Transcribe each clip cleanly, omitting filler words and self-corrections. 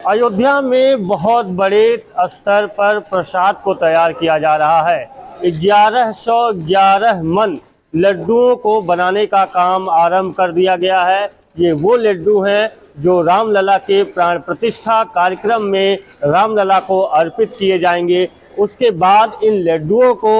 अयोध्या में बहुत बड़े स्तर पर प्रसाद को तैयार किया जा रहा है। 1111 मन लड्डुओं को बनाने का काम आरंभ कर दिया गया है। ये वो लड्डू हैं जो रामलला के प्राण प्रतिष्ठा कार्यक्रम में रामलला को अर्पित किए जाएंगे। उसके बाद इन लड्डुओं को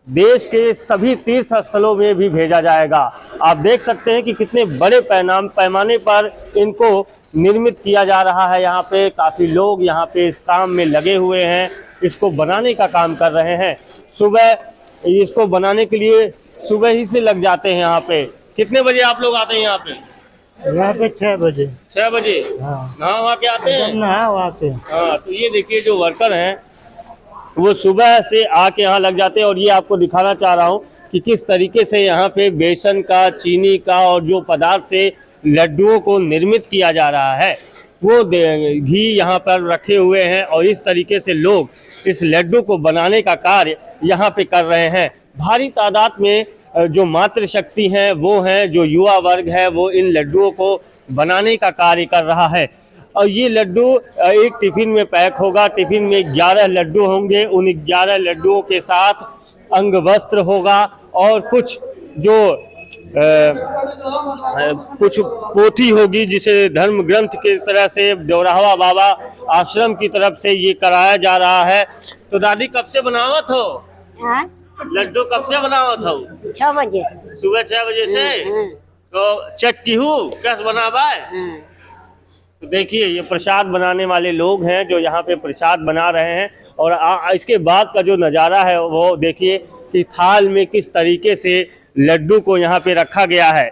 देश के सभी तीर्थ स्थलों में भी भेजा जाएगा। आप देख सकते हैं कि कितने बड़े पैमाने पर इनको निर्मित किया जा रहा है। यहाँ पे काफ़ी लोग यहाँ पे इस काम में लगे हुए हैं, इसको बनाने का काम कर रहे हैं। सुबह इसको बनाने के लिए सुबह ही से लग जाते हैं। यहाँ पे कितने बजे आप लोग आते हैं यहाँ पे? यहाँ पे 6 बजे। 6 बजे? हाँ। नहा वहाँ के आते हैं? नहा वहाँ के। हाँ, तो ये देखिए जो वर्कर हैं वो सुबह से आके यहाँ लग जाते हैं। और ये आपको दिखाना चाह रहा हूँ कि किस तरीके से यहाँ पे बेसन का, चीनी का और जो पदार्थ से लड्डुओं को निर्मित किया जा रहा है वो घी यहाँ पर रखे हुए हैं। और इस तरीके से लोग इस लड्डू को बनाने का कार्य यहाँ पे कर रहे हैं। भारी तादाद में जो मातृशक्ति हैं वो हैं, जो युवा वर्ग है वो इन लड्डुओं को बनाने का कार्य कर रहा है। और ये लड्डू एक टिफ़िन में पैक होगा। टिफ़िन में 11 लड्डू होंगे। उन 11 लड्डुओं के साथ अंग वस्त्र होगा और कुछ जो कुछ पोथी होगी जिसे धर्म ग्रंथ की तरह से डोराहवा बाबा आश्रम की तरफ से ये कराया जा रहा है। तो दादी कब से बनावत हो? हाँ? लड्डू कब से बनावत हो? 6 बजे से। सुबह 6 बजे से। तो चेक की हूँ कैसे बनावा है। तो देखिए ये प्रसाद बनाने वाले लोग हैं जो यहाँ पे प्रसाद बना रहे हैं। और इसके बाद का जो नज़ारा है वो देखिए कि थाल में किस तरीके से लड्डू को यहाँ पे रखा गया है।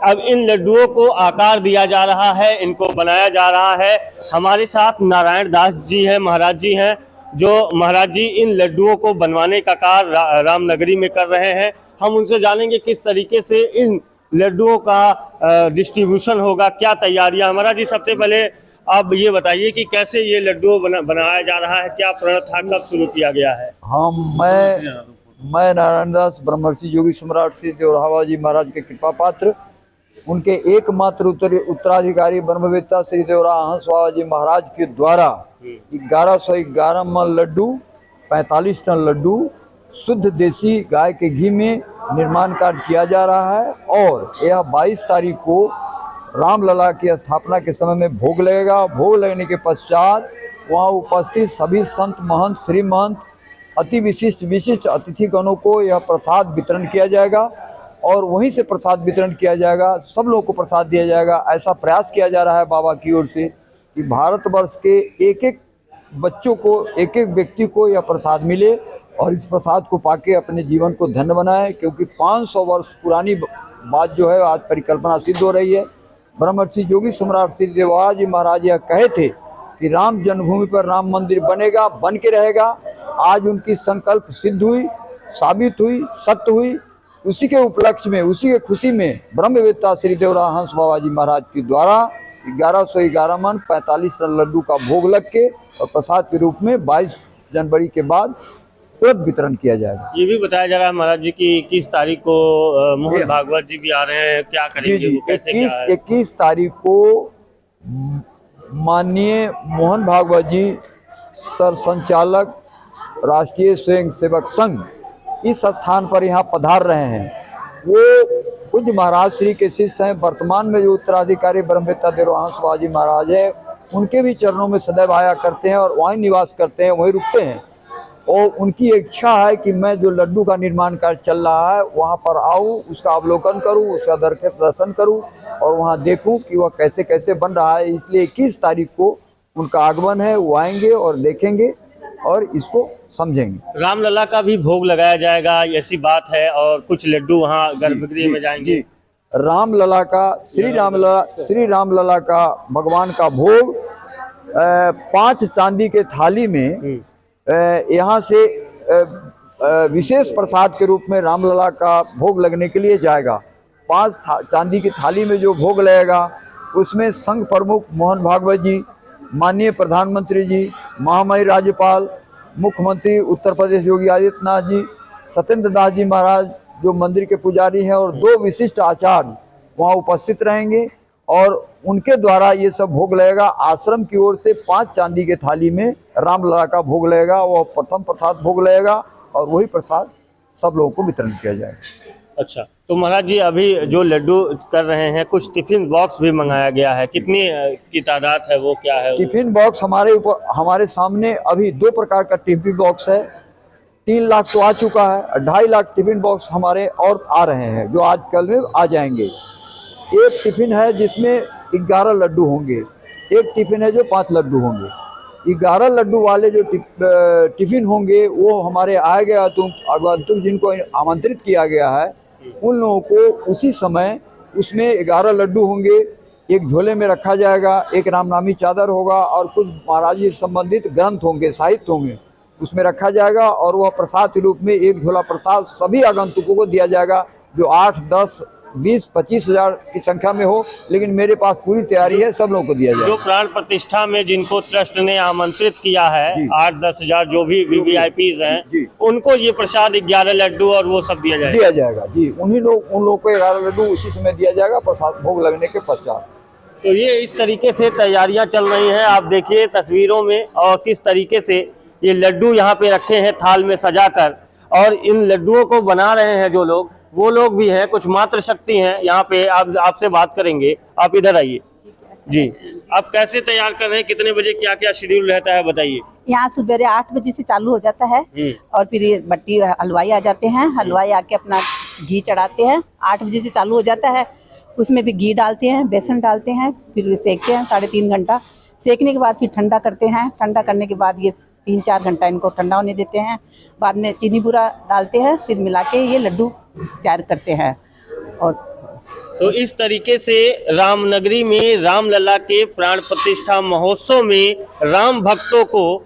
अब इन लड्डुओं को आकार दिया जा रहा है, इनको बनाया जा रहा है। हमारे साथ नारायण दास जी हैं, महाराज जी हैं, जो महाराज जी इन लड्डुओं को बनवाने का कार्य रामनगरी में कर रहे हैं। हम उनसे जानेंगे किस तरीके से इन लड्डुओं का डिस्ट्रीब्यूशन होगा, क्या तैयारियां। महाराज जी सबसे पहले आप ये बताइए कि कैसे ये लड्डू बनाया जा रहा है, क्या प्रण था, कब शुरू किया गया है? हाँ, मैं नारायण दास ब्रह्मर्षि योगी सम्राट श्री देवरावा जी महाराज के कृपा पात्र, उनके एकमात्र उत्तराधिकारी ब्रह्मवेत्ता श्री देवराहा हंस बाबा जी महाराज के द्वारा 1111 मन लड्डू, 45 टन लड्डू शुद्ध देसी गाय के घी में निर्माण कार्य किया जा रहा है। और यह 22 तारीख को रामलला की स्थापना के समय में भोग लगेगा। भोग लगने के पश्चात वहाँ उपस्थित सभी संत महंत, श्री महंत, अति विशिष्ट अतिथिगणों को यह प्रसाद वितरण किया जाएगा। और वहीं से प्रसाद वितरण किया जाएगा, सब लोगों को प्रसाद दिया जाएगा। ऐसा प्रयास किया जा रहा है बाबा की ओर से कि भारतवर्ष के एक एक बच्चों को, एक एक व्यक्ति को यह प्रसाद मिले और इस प्रसाद को पाके अपने जीवन को धन्य बनाए। क्योंकि 500 वर्ष पुरानी बात जो है आज परिकल्पना सिद्ध हो रही है। ब्रह्मर्षि योगी सम्राट श्री देवराहा जी महाराज यह कहे थे कि राम जन्मभूमि पर राम मंदिर बनेगा, बन के रहेगा। आज उनकी संकल्प सिद्ध हुई, साबित हुई, सत्य हुई। उसी के उपलक्ष्य में, उसी के खुशी में ब्रह्मवेत्ता श्री देवराहा हंस बाबा जी महाराज के द्वारा 1111 मन 45 टन लड्डू का भोग लग के और प्रसाद के रूप में 22 जनवरी के बाद तुरंत वितरण किया जाएगा। ये भी बताया जा रहा है महाराज जी की 21 तारीख को मोहन भागवत जी भी आ रहे हैं, क्या करेंगे वो, कैसे क्या है? 21 तारीख को माननीय मोहन भागवत जी सर संचालक राष्ट्रीय स्वयं सेवक संघ इस स्थान पर यहाँ पधार रहे हैं। वो पूज्य महाराज श्री के शिष्य हैं। वर्तमान में जो उत्तराधिकारी ब्रह्मवेत्ता देवराहा हंस बाबा जी महाराज है, उनके भी चरणों में सदैव आया करते हैं और वहीं निवास करते हैं, वहीं रुकते हैं। और उनकी इच्छा है कि मैं जो लड्डू का निर्माण कार्य चल रहा है वहाँ पर आऊँ, उसका अवलोकन करूँ, उसका दर्शन करूँ और वहाँ देखूँ कि वह कैसे कैसे बन रहा है। इसलिए 21 तारीख को उनका आगमन है, वो आएंगे और देखेंगे और इसको समझेंगे। रामलला का भी भोग लगाया जाएगा ऐसी बात है और कुछ लड्डू वहाँ गर्भगृह में जाएंगे। रामलला का, श्री रामलला का भगवान का भोग 5 चांदी के थाली में यहाँ से विशेष प्रसाद के रूप में रामलला का भोग लगने के लिए जाएगा। 5 चांदी की थाली में जो भोग लगेगा उसमें संघ प्रमुख मोहन भागवत जी, माननीय प्रधानमंत्री जी, महामहिम राज्यपाल, मुख्यमंत्री उत्तर प्रदेश योगी आदित्यनाथ जी, सत्येंद्र दास जी महाराज जो मंदिर के पुजारी हैं और 2 विशिष्ट आचार्य वहाँ उपस्थित रहेंगे। और उनके द्वारा ये सब भोग लगेगा। आश्रम की ओर से 5 चांदी के थाली में रामलला का भोग लगेगा, वह प्रथम प्रसाद भोग लगेगा और वही प्रसाद सब लोगों को वितरण किया जाएगा। अच्छा, तो महाराज जी अभी जो लड्डू कर रहे हैं, कुछ टिफिन बॉक्स भी मंगाया गया है, कितनी की तादाद है, वो क्या है? टिफिन बॉक्स हमारे सामने अभी 2 प्रकार का टिफिन बॉक्स है। 3 लाख तो आ चुका है, 2.5 लाख टिफिन बॉक्स हमारे और आ रहे हैं, जो आज कल में आ जाएंगे। एक टिफिन है जिसमें 11 लड्डू होंगे, एक टिफिन है जो 5 लड्डू होंगे। 11 लड्डू वाले जो टिफिन होंगे वो हमारे आए गए आगंतुक जिनको आमंत्रित किया गया है, उन लोगों को उसी समय उसमें 11 लड्डू होंगे, एक झोले में रखा जाएगा, एक रामनामी चादर होगा और कुछ महाराज जी से संबंधित ग्रंथ होंगे, साहित्य होंगे, उसमें रखा जाएगा और वह प्रसाद के रूप में एक झोला प्रसाद सभी आगंतुकों को दिया जाएगा, जो 8, 10, 20, 25 हजार की संख्या में हो। लेकिन मेरे पास पूरी तैयारी है, सब लोगों को दिया जाएगा। जो प्राण प्रतिष्ठा में जिनको ट्रस्ट ने आमंत्रित किया है, 8-10 हजार जो भी VVIPs हैं, उनको ये प्रसाद 11 लड्डू और वो सब दिया जाएगा जी। उन लोगों को 11 लड्डू उसी समय दिया जाएगा प्रसाद भोग लगने के पश्चात। तो ये इस तरीके से तैयारियां चल रही हैं, आप देखिए तस्वीरों में, और किस तरीके से ये लड्डू यहाँ पे रखे हैं थाल में सजाकर, और इन लड्डुओं को बना रहे हैं जो लोग, वो लोग भी हैं, कुछ मात्र शक्ति हैं यहाँ पे। आपसे बात करेंगे, आप इधर आइए जी। आप कैसे तैयार कर रहे हैं, कितने बजे क्या क्या शेड्यूल रहता है, बताइए। यहाँ सुबह 8 बजे से चालू हो जाता है और फिर ये भट्टी हलवाई आ जाते हैं, हलवाई आके अपना घी चढ़ाते हैं। 8 बजे से चालू हो जाता है, उसमें भी घी डालते हैं, बेसन डालते हैं, फिर सेकते हैं 3.5 घंटा। सेकने के बाद फिर ठंडा करते हैं, ठंडा करने के बाद ये 3-4 घंटा इनको ठंडा होने देते हैं। बाद में चीनी बूरा डालते हैं, फिर मिला के ये लड्डू तैयार करते हैं। और तो इस तरीके से रामनगरी में रामलला के प्राण प्रतिष्ठा महोत्सव में राम भक्तों को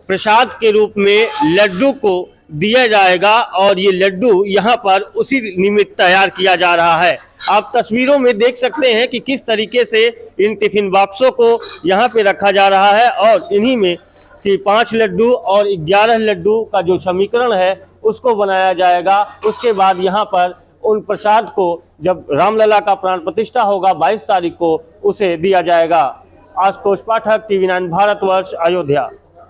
प्रसाद के रूप में लड्डू को दिया जाएगा, और ये लड्डू यहाँ पर उसी निमित्त तैयार किया जा रहा है। आप तस्वीरों में देख सकते हैं कि किस तरीके से इन टिफिन बॉक्सों को यहाँ पे रखा जा रहा है, और इन्हीं में कि 5 लड्डू और 11 लड्डू का जो समीकरण है उसको बनाया जाएगा। उसके बाद यहाँ पर उन प्रसाद को जब रामलला का प्राण प्रतिष्ठा होगा 22 तारीख को, उसे दिया जाएगा। आशुतोष पाठक, TV9 भारतवर्ष, अयोध्या।